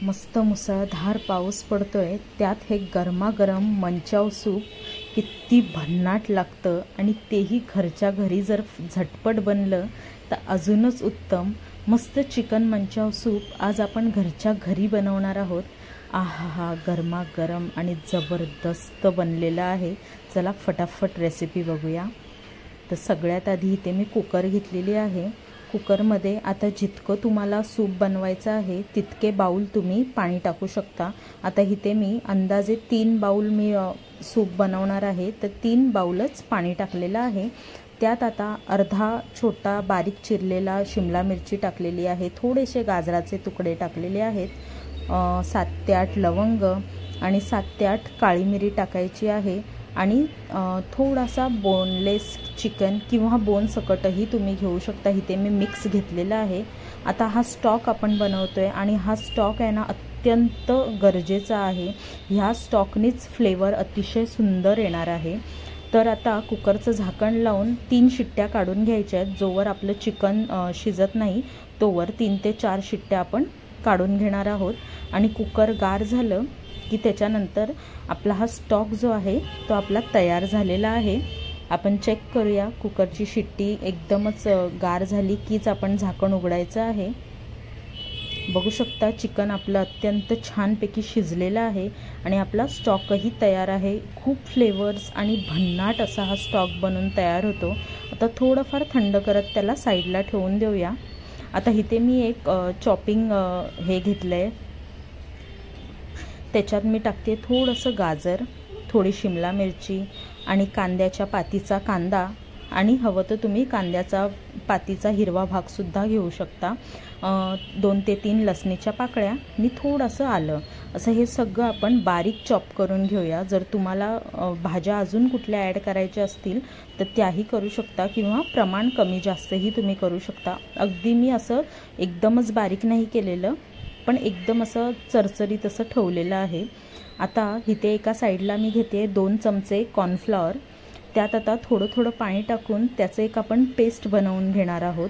मस्त मुसळधार पाऊस पडतोय, त्यात हे गरमागरम मंचाव सूप किती भन्नाट लागतं आणि तेही घरच्या घरी जर झटपट बनलं तर अजूनच उत्तम। मस्त चिकन मंचाव सूप आज आपण घरच्या घरी बनवणार आहोत। आहा, गरमागरम आणि जबरदस्त बनलेला आहे। चला फटाफट रेसिपी बघूया। तर सगळ्यात आधी इथे मी कुकर घेतलेली आहे। कुकरमध्ये आता जितकं तुम्हाला सूप बनवायचं आहे तितके बाउल तुम्ही पाणी टाकू शकता। आता इथे मी अंदाजे 3 बाउल मी सूप बनवणार आहे, तर 3 बाउलच पाणी टाकलेलं आहे। त्यात आता अर्धा छोटा बारीक चिरलेला शिमला मिरची टाकलेली आहे, थोडेसे गाजराचे तुकडे टाकलेले आहेत, 7 ते 8 लवंग आणि 7 ते 8 काळी मिरी टाकायची आहे आणि थोडासा बोनलेस चिकन किंवा बोन सकटही तुम्ही घेऊ शकता। इथे मी मिक्स घेतलेला आहे। आता हा स्टॉक आपण बनवतोय आणि हा स्टॉक आहे ना अत्यंत गरजेचा आहे। ह्या स्टॉकनीच फ्लेवर अतिशय सुंदर येणार आहे। तर आता कुकरचं झाकण लावून 3 शिट्ट्या काढून घ्यायच्या आहेत। जोवर आपलं चिकन शिजत नाही तोवर 3 ते 4 शिट्ट्या आपण काढून घेणार आहोत। आणि कुकर गार झालं की त्याच्यानंतर आपला हा स्टॉक जो आहे तो आपला तयार झालेला आहे। आपण चेक करूया, कुकरची शिट्टी एकदमच गार झाली कीच आपण झाकण उघडायचं आहे। बघू शकता चिकन आपलं अत्यंत छानपैकी शिजलेलं आहे आणि आपला स्टॉकही तयार आहे। खूप फ्लेवर्स आणि भन्नाट असा हा स्टॉक बनून तयार होतो। आता थोडंफार थंड करत त्याला साईडला ठेवून देऊया। आता इथे मी एक चॉपिंग हे घेतलंय, त्याच्यात मी टाकते थोडंसं गाजर, थोडी शिमला मिरची आणि कांद्याच्या पातीचा कांदा, आणि हवं तर तुम्ही कांद्याचा पातीचा हिरवा भागसुद्धा घेऊ शकता, 2 ते 3 लसणीच्या पाकळ्या आणि थोडंसं आलं। असं हे सगळं आपण बारीक चॉप करून घेऊया। जर तुम्हाला भाज्या अजून कुठल्या ॲड करायच्या असतील तर त्याही करू शकता किंवा प्रमाण कमी जास्तही तुम्ही करू शकता। अगदी मी असं एकदमच बारीक नाही केलेलं, पण एकदम असं चरचरीत असं ठेवलेलं आहे। आता इथे एका साईडला मी घेते 2 चमचे कॉर्नफ्लॉवर, त्यात आता थोडं थोडं पाणी टाकून त्याचं एक आपण पेस्ट बनवून घेणार आहोत।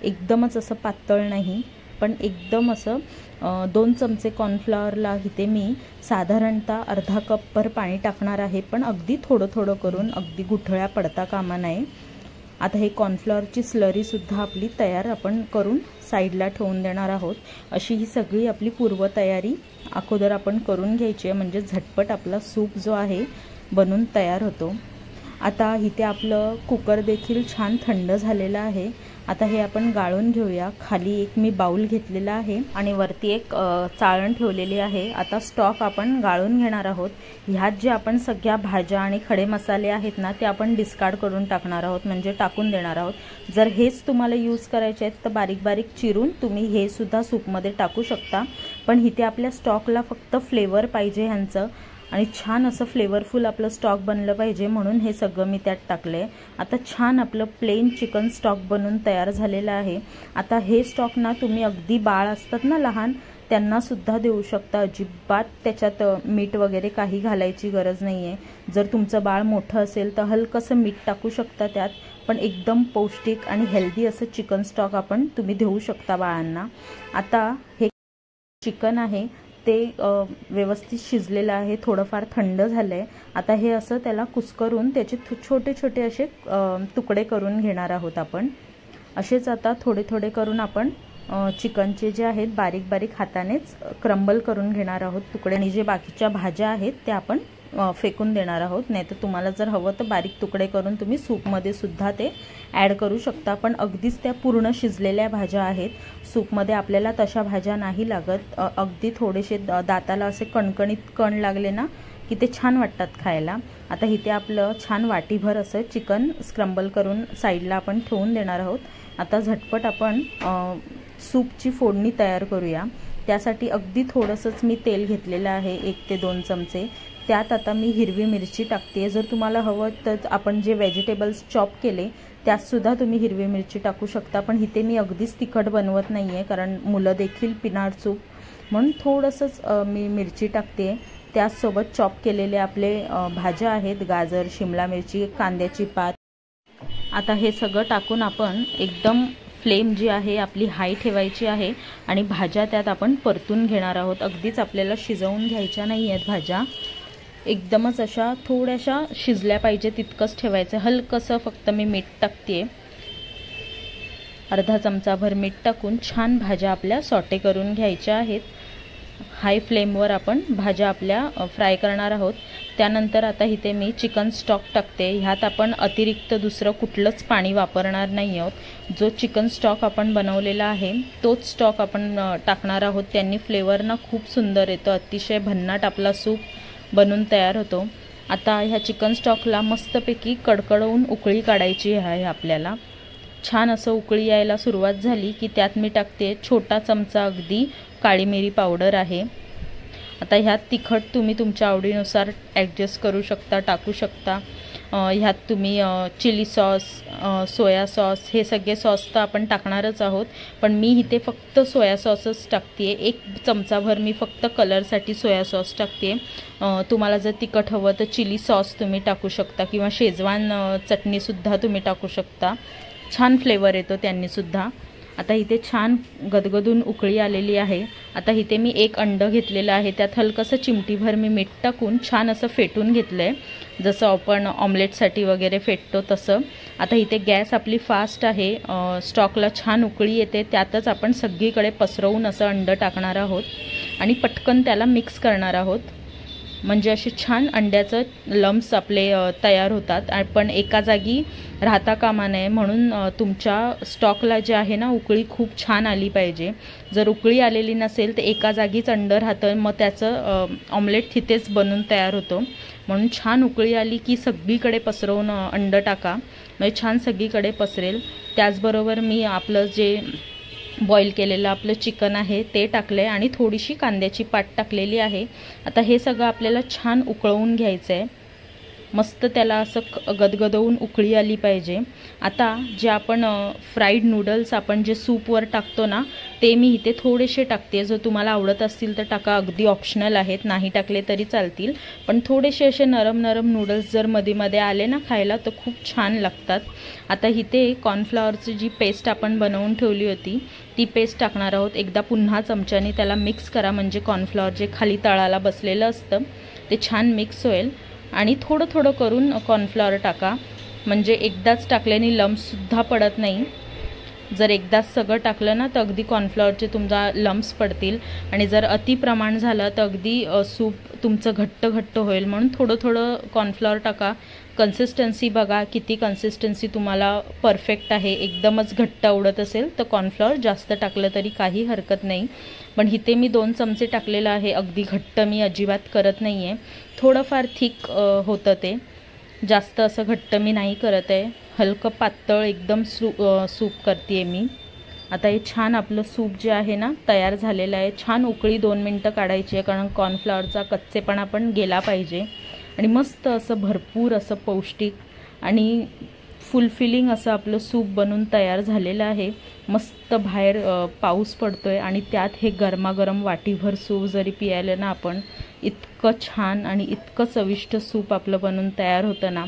एकदमच असं पातळ नाही, पण एकदम असं 2 चमचे कॉर्नफ्लॉवरला इथे मी साधारणतः अर्धा कपभर पाणी टाकणार आहे, पण अगदी थोडं थोडं करून, अगदी गुठळ्या पडता कामा नये। आता हे कॉर्नफ्लॉवरची स्लरीसुद्धा आपली तयार आपण करून साईडला ठेवून देणार आहोत। अशी ही सगळी आपली पूर्वतयारी अगोदर आपण करून घ्यायची आहे, म्हणजे झटपट आपला सूप जो आहे बनून तयार होतो। आता इथे आपलं कुकर देखील छान थंड झालेलं आहे। आता हे आपण गाळून घेऊया। खाली एक मी बाउल घेतलेला आहे आणि वरती एक चाळण ठेवलेली आहे। आता स्टॉक आपण गाळून घेणार आहोत। ह्यात जे आपण सगळ्या भाज्या आणि खडे मसाले आहेत ना ते आपण डिस्कार्ड करून टाकणार आहोत, म्हणजे टाकून देणार आहोत। जर हेच तुम्हाला यूज करायचे आहेत तर बारीक बारीक चिरून तुम्ही हे सुद्धा सूपमध्ये टाकू शकता, पण इथे आपल्या स्टॉकला फक्त फ्लेवर पाहिजे ह्यांचं आणि छान असं फ्लेवरफुल आपलं स्टॉक बनलं पाहिजे, म्हणून हे सगळं मी त्यात टाकलंय। आता छान आपलं प्लेन चिकन स्टॉक बनून तयार झालेलं आहे। आता हे स्टॉक ना तुम्ही अगदी बाळ असतात ना लहान, त्यांना सुद्धा देऊ शकता। अजिबात त्याच्यात मीठ वगैरे काही घालायची गरज नाही आहे। जर तुमचं बाळ मोठं असेल तर हलकंसं मीठ टाकू शकता त्यात, पण एकदम पौष्टिक आणि हेल्दी असं चिकन स्टॉक आपण तुम्ही देऊ शकता बाळांना। आता हे चिकन आहे ते व्यवस्थित शिजलेलं आहे, थोडंफार थंड झालं आहे। आता हे असं त्याला कुस्करून त्याचे छोटे छोटे असे तुकडे करून घेणार आहोत आपण। असेच आता थोडे थोडे करून आपण चिकनचे जे आहेत बारीक बारीक हातानेच क्रम्बल करून घेणार आहोत तुकडे, आणि जे बाकीच्या भाज्या आहेत त्या आपण फेकून देणार आहोत। नाही तर तुम्हाला जर हवं तर बारीक तुकडे करून तुम्ही सूपमध्ये सुद्धा ते ॲड करू शकता, पण अगदीच त्या पूर्ण शिजलेल्या भाज्या आहेत। सूपमध्ये आपल्याला तशा भाज्या नाही लागत, अगदी थोडेसे दाताला असे कणकणीत कण लागले ना की ते छान वाटतात खायला। आता इथे आपलं छान वाटीभर असं चिकन स्क्रम्बल करून साईडला आपण ठेवून देणार आहोत। आता झटपट आपण सूपची फोडणी तयार करूया। त्यासाठी अगदी थोडंसंच मी तेल घेतलेलं आहे, 1 ते 2 चमचे। त्यात आता मी हिरवी मिरची टाकते। जर तुम्हाला हवं तर आपण जे व्हेजिटेबल्स चॉप केले त्यातसुद्धा तुम्ही हिरवी मिरची टाकू शकता, पण इथे मी अगदीच तिखट बनवत नाही आहे कारण मुलं देखील पिणार सूप, म्हणून थोडंसंच मी मिरची टाकते। त्याचसोबत चॉप केलेले आपले भाज्या आहेत, गाजर, शिमला मिरची, कांद्याची पात। आता हे सगळं टाकून आपण एकदम फ्लेम जी आहे आपली हाय ठेवायची आहे आणि भाज्या त्यात आपण परतून घेणार आहोत। अगदीच आपल्याला शिजवून घ्यायच्या नाही आहेत भाज्या, एकदमच अशा थोड्याशा शिजल्या पाहिजे तितकंच ठेवायचं। हलकंसं फक्त मी मीठ टाकते, अर्धा चमचाभर मीठ टाकून छान भाज्या आपल्या सॉटे करून घ्यायच्या आहेत। हाय फ्लेमवर आपण भाज्या आपल्या फ्राय करणार आहोत। त्यानंतर आता इथे मी चिकन स्टॉक टाकते। ह्यात आपण अतिरिक्त दुसरं कुठलंच पाणी वापरणार नाही आहोत। जो चिकन स्टॉक आपण बनवलेला आहे तोच स्टॉक आपण टाकणार आहोत। त्यांनी फ्लेवर ना खूप सुंदर येतो, अतिशय भन्नाट आपला सूप बनून तयार होतो। आता ह्या चिकन स्टॉकला मस्तपैकी कडकडवून उकळी काढायची आहे आपल्याला। छान असं उकळी यायला सुरुवात झाली की त्यात मी टाकते छोटा चमचा अगदी काळी मिरी पावडर आहे। आता ह्यात तिखट तुम्ही तुमच्या आवडीनुसार ॲडजस्ट करू शकता, टाकू शकता। ह्यात तुम्ही चिली सॉस, सोया सॉस हे सगळे सॉस तर आपण टाकणारच आहोत, पण मी इथे फक्त सोया सॉसच टाकते। 1 चमचाभर मी फक्त कलरसाठी सोया सॉस टाकते। तुम्हाला जर तिखट हवं तर चिली सॉस तुम्ही टाकू शकता किंवा शेजवान चटणीसुद्धा तुम्ही टाकू शकता, छान फ्लेवर येतो त्यांनीसुद्धा। आता इथे छान गदगदून उकळी आलेली आहे। आता इथे मी 1 अंड घेतलेलं आहे, त्यात हलकंसं चिमटीभर मी मीठ टाकून छान असं फेटून घेतलं आहे, जसं आपण ऑमलेटसाठी वगैरे फेटतो तसं। आता इथे गॅस आपली फास्ट आहे, स्टॉकला छान उकळी येते, त्यातच आपण सगळीकडे पसरवून असं अंड टाकणार आहोत आणि पटकन त्याला मिक्स करणार आहोत, म्हणजे असे छान अंड्याचं लम्स आपले तयार होतात। पण एका जागी राहता कामा नये, म्हणून तुमच्या स्टॉकला जे आहे ना उकळी खूप छान आली पाहिजे। जर उकळी आलेली नसेल तर एका जागीच अंड राहतं, मग त्याचं ऑमलेट तिथेच बनून तयार होतं। म्हणून छान उकळी आली की सगळीकडे पसरवून अंड टाका, म्हणजे छान सगळीकडे पसरेल। त्याचबरोबर मी आपलं जे बॉईल केलेलं आपलं चिकन आहे ते टाकले आणि थोडीशी कांद्याची पात टाकलेली आहे। आता हे सगळं आपल्याला छान उकळवून घ्यायचं आहे, मस्त त्याला असं गदगदवून उकळी आली पाहिजे। आता जे आपण फ्राईड नूडल्स आपण जे सूपवर टाकतो ना ते मी इथे थोडेसे टाकते। जर तुम्हाला आवडत असतील तर टाका, अगदी ऑप्शनल आहेत, नाही टाकले तरी चालतील, पण थोडेसे असे नरम नरम नूडल्स जर मध्ये मध्ये आले ना खायला तर खूप छान लागतात। आता इथे कॉर्नफ्लॉवरची जी पेस्ट आपण बनवून ठेवली होती ती पेस्ट टाकणार आहोत। एकदा पुन्हा चमच्याने त्याला मिक्स करा, म्हणजे कॉर्नफ्लॉवर जे खाली तळाला बसलेलं असतं ते छान मिक्स होईल। आणि थोडं थोडं करून कॉर्नफ्लॉवर टाका, म्हणजे एकदाच टाकल्याने लम्ससुद्धा पडत नाही। जर एकदाच सगळं टाकलं ना तर अगदी कॉर्नफ्लॉवरचे तुमचा लम्स पडतील, आणि जर अति प्रमाण झालं तर अगदी सूप तुमचं घट्ट घट्ट होईल। म्हणून थोडं थोडं कॉर्नफ्लॉवर टाका। कन्सिस्टन्सी बघा किती कन्सिस्टन्सी तुम्हाला परफेक्ट आहे। एकदमच घट्ट आवडत असेल तर कॉर्नफ्लॉवर जास्त टाकलं तरी काही हरकत नाही, पण इथे मी 2 चमचे टाकलेलं आहे। अगदी घट्ट मी अजिबात करत नाही आहे, थोडंफार थिक होतं ते, जास्त असं घट्ट मी नाही करत आहे, हलकं पातळ एकदम सूप करते मी। आता हे छान आपलं सूप जे आहे ना तयार झालेलं आहे। छान उकळी 2 मिनटं काढायची आहे, कारण कॉर्नफ्लॉवरचा कच्चेपणा पण गेला पाहिजे। आणि मस्त असं भरपूर असं पौष्टिक आणि फुलफिलिंग असं आपलं सूप बनून तयार झालेलं आहे। मस्त बाहेर पाऊस पडतोय आणि त्यात हे गरमागरम वाटीभर सूप जरी पियालं ना आपण, इतकं छान आणि इतकं चविष्ट सूप आपलं बनून तयार होतं ना,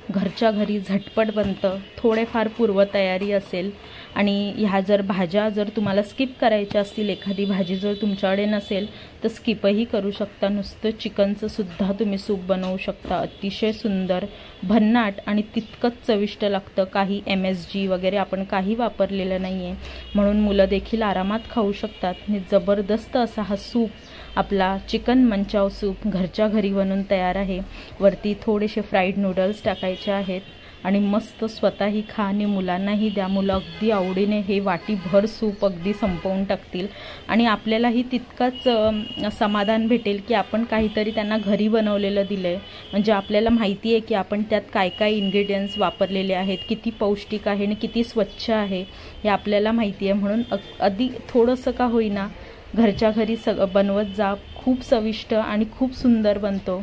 घरच्या घरी झटपट बनतं। थोडेफार पूर्वतयारी असेल आणि ह्या जर भाज्या जर तुम्हाला स्किप करायच्या असतील, एखादी भाजी जर तुमच्याकडे नसेल तर स्किपही करू शकता। नुसतं चिकनचं सुद्धा तुम्ही सूप बनवू शकता, अतिशय सुंदर, भन्नाट आणि तितकंच चविष्ट लागतं। काही MSG वगैरे आपण काही वापरलेलं नाही आहे, म्हणून मुलं देखील आरामात खाऊ शकतात। आणि जबरदस्त असा हा सूप आपला चिकन मंचाव सूप घरच्या घरी बनून तयार आहे। वरती थोडेसे फ्राईड नूडल्स टाकायचे आहेत आणि मस्त स्वतःही खा आणि मुलांनाही द्या। मुलं अगदी आवडीने हे वाटीभर सूप अगदी संपवून टाकतील आणि आपल्यालाही तितकंच समाधान भेटेल की आपण काहीतरी त्यांना घरी बनवलेलं दिलं आहे, म्हणजे आपल्याला माहिती आहे की आपण त्यात काय काय इन्ग्रेडियंट्स वापरलेले आहेत, किती पौष्टिक आहे आणि किती स्वच्छ आहे हे आपल्याला माहिती आहे। म्हणून अगदी थोडंसं का होईना घरच्या घरी बनवत जा, खूप चविष्ट आणि खूप सुंदर बनतो।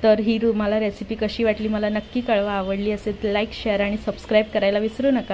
तर ही तुम्हाला रेसिपी कशी वाटली मला नक्की कळवा। आवडली असेल तर लाईक, शेअर आणि सबस्क्राईब करायला विसरू नका।